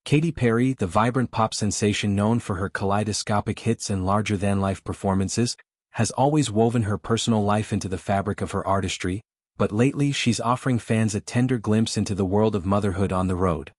Katy Perry, the vibrant pop sensation known for her kaleidoscopic hits and larger-than-life performances, has always woven her personal life into the fabric of her artistry, but lately she's offering fans a tender glimpse into the world of motherhood on the road.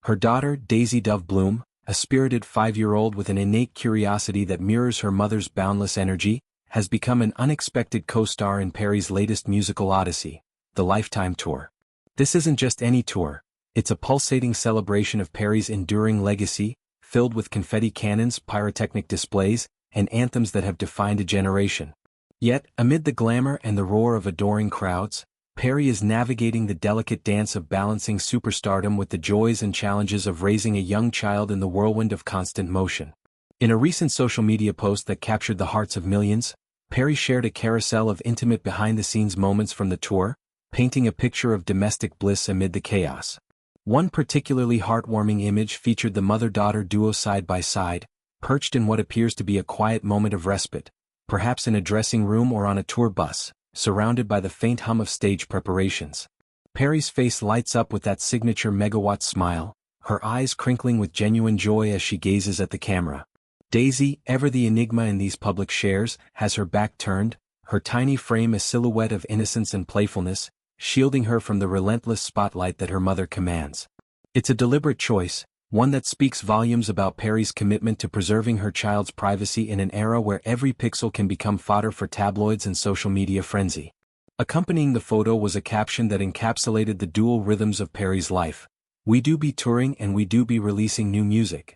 Her daughter, Daisy Dove Bloom, a spirited 5-year-old with an innate curiosity that mirrors her mother's boundless energy, has become an unexpected co-star in Perry's latest musical odyssey, the Lifetime Tour. This isn't just any tour, it's a pulsating celebration of Perry's enduring legacy, filled with confetti cannons, pyrotechnic displays, and anthems that have defined a generation. Yet, amid the glamour and the roar of adoring crowds, Perry is navigating the delicate dance of balancing superstardom with the joys and challenges of raising a young child in the whirlwind of constant motion. In a recent social media post that captured the hearts of millions, Perry shared a carousel of intimate behind-the-scenes moments from the tour, painting a picture of domestic bliss amid the chaos. One particularly heartwarming image featured the mother-daughter duo side by side, perched in what appears to be a quiet moment of respite, perhaps in a dressing room or on a tour bus, surrounded by the faint hum of stage preparations. Perry's face lights up with that signature megawatt smile, her eyes crinkling with genuine joy as she gazes at the camera. Daisy, ever the enigma in these public shares, has her back turned, her tiny frame a silhouette of innocence and playfulness, shielding her from the relentless spotlight that her mother commands. It's a deliberate choice, one that speaks volumes about Perry's commitment to preserving her child's privacy in an era where every pixel can become fodder for tabloids and social media frenzy. Accompanying the photo was a caption that encapsulated the dual rhythms of Perry's life: "We do be touring and we do be releasing new music."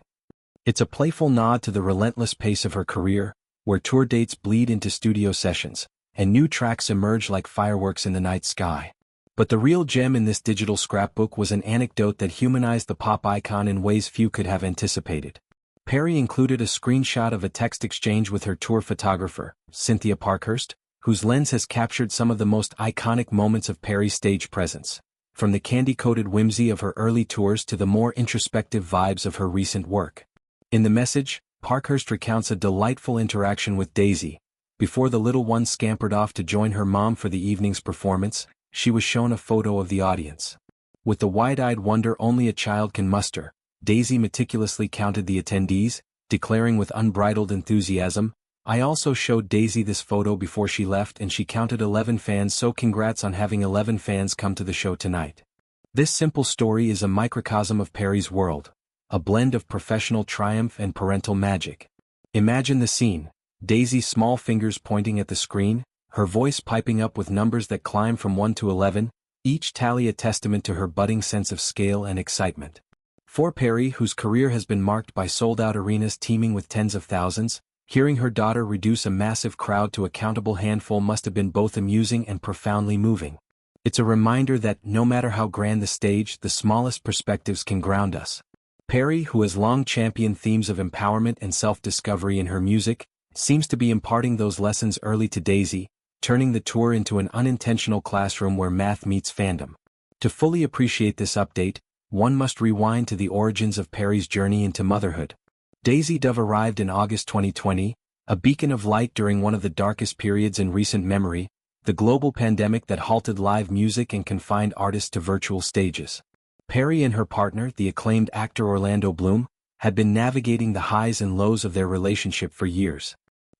It's a playful nod to the relentless pace of her career, where tour dates bleed into studio sessions, and new tracks emerge like fireworks in the night sky. But the real gem in this digital scrapbook was an anecdote that humanized the pop icon in ways few could have anticipated. Perry included a screenshot of a text exchange with her tour photographer, Cynthia Parkhurst, whose lens has captured some of the most iconic moments of Perry's stage presence, from the candy-coated whimsy of her early tours to the more introspective vibes of her recent work. In the message, Parkhurst recounts a delightful interaction with Daisy. Before the little one scampered off to join her mom for the evening's performance, she was shown a photo of the audience. With the wide-eyed wonder only a child can muster, Daisy meticulously counted the attendees, declaring with unbridled enthusiasm, "I also showed Daisy this photo before she left and she counted 11 fans, so congrats on having 11 fans come to the show tonight." This simple story is a microcosm of Perry's world, a blend of professional triumph and parental magic. Imagine the scene: Daisy's small fingers pointing at the screen, her voice piping up with numbers that climb from 1 to 11, each tally a testament to her budding sense of scale and excitement. For Perry, whose career has been marked by sold-out arenas teeming with tens of thousands, hearing her daughter reduce a massive crowd to a countable handful must have been both amusing and profoundly moving. It's a reminder that, no matter how grand the stage, the smallest perspectives can ground us. Perry, who has long championed themes of empowerment and self-discovery in her music, seems to be imparting those lessons early to Daisy, turning the tour into an unintentional classroom where math meets fandom. To fully appreciate this update, one must rewind to the origins of Perry's journey into motherhood. Daisy Dove arrived in August 2020, a beacon of light during one of the darkest periods in recent memory, the global pandemic that halted live music and confined artists to virtual stages. Perry and her partner, the acclaimed actor Orlando Bloom, had been navigating the highs and lows of their relationship for years.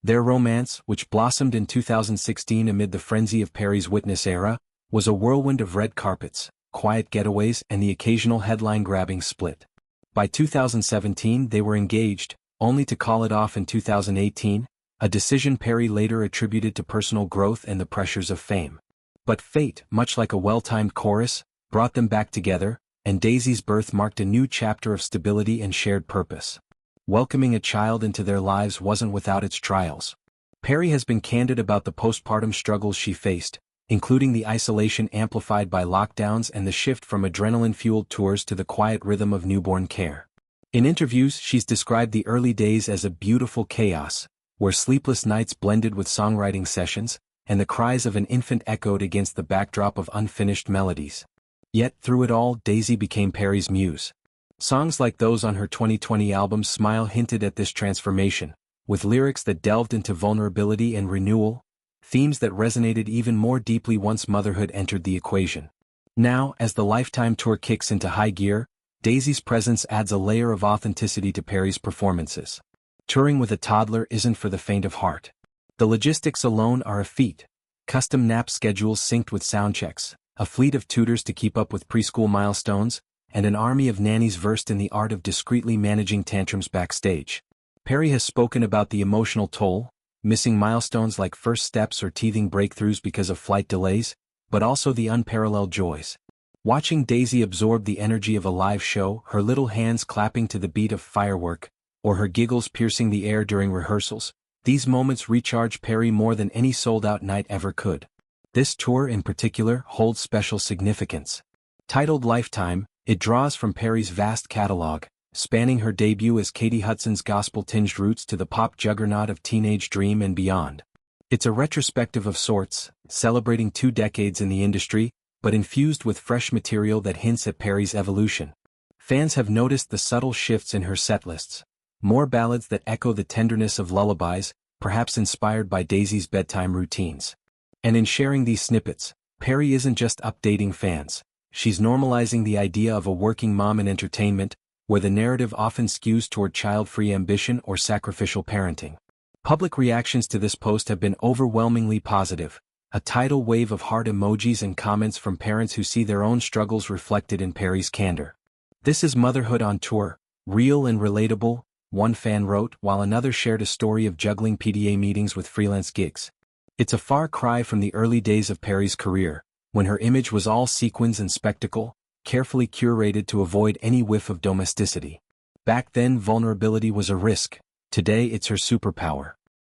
Their romance, which blossomed in 2016 amid the frenzy of Perry's Witness era, was a whirlwind of red carpets, quiet getaways, and the occasional headline-grabbing split. By 2017 they were engaged, only to call it off in 2018, a decision Perry later attributed to personal growth and the pressures of fame. But fate, much like a well-timed chorus, brought them back together, and Daisy's birth marked a new chapter of stability and shared purpose. Welcoming a child into their lives wasn't without its trials. Perry has been candid about the postpartum struggles she faced, including the isolation amplified by lockdowns and the shift from adrenaline-fueled tours to the quiet rhythm of newborn care. In interviews, she's described the early days as a beautiful chaos, where sleepless nights blended with songwriting sessions, and the cries of an infant echoed against the backdrop of unfinished melodies. Yet, through it all, Daisy became Perry's muse. Songs like those on her 2020 album Smile hinted at this transformation, with lyrics that delved into vulnerability and renewal, themes that resonated even more deeply once motherhood entered the equation. Now, as the Lifetime Tour kicks into high gear, Daisy's presence adds a layer of authenticity to Perry's performances. Touring with a toddler isn't for the faint of heart. The logistics alone are a feat. Custom nap schedules synced with sound checks, a fleet of tutors to keep up with preschool milestones, and an army of nannies versed in the art of discreetly managing tantrums backstage. Perry has spoken about the emotional toll, missing milestones like first steps or teething breakthroughs because of flight delays, but also the unparalleled joys. Watching Daisy absorb the energy of a live show, her little hands clapping to the beat of firework, or her giggles piercing the air during rehearsals, these moments recharge Perry more than any sold-out night ever could. This tour in particular holds special significance. Titled Lifetime, it draws from Perry's vast catalog, spanning her debut as Katy Hudson's gospel-tinged roots to the pop juggernaut of Teenage Dream and beyond. It's a retrospective of sorts, celebrating 2 decades in the industry, but infused with fresh material that hints at Perry's evolution. Fans have noticed the subtle shifts in her setlists. More ballads that echo the tenderness of lullabies, perhaps inspired by Daisy's bedtime routines. And in sharing these snippets, Perry isn't just updating fans. She's normalizing the idea of a working mom in entertainment, where the narrative often skews toward child-free ambition or sacrificial parenting. Public reactions to this post have been overwhelmingly positive. A tidal wave of heart emojis and comments from parents who see their own struggles reflected in Perry's candor. "This is motherhood on tour, real and relatable," one fan wrote, while another shared a story of juggling PDA meetings with freelance gigs. It's a far cry from the early days of Perry's career, when her image was all sequins and spectacle, carefully curated to avoid any whiff of domesticity. Back then, vulnerability was a risk. Today it's her superpower.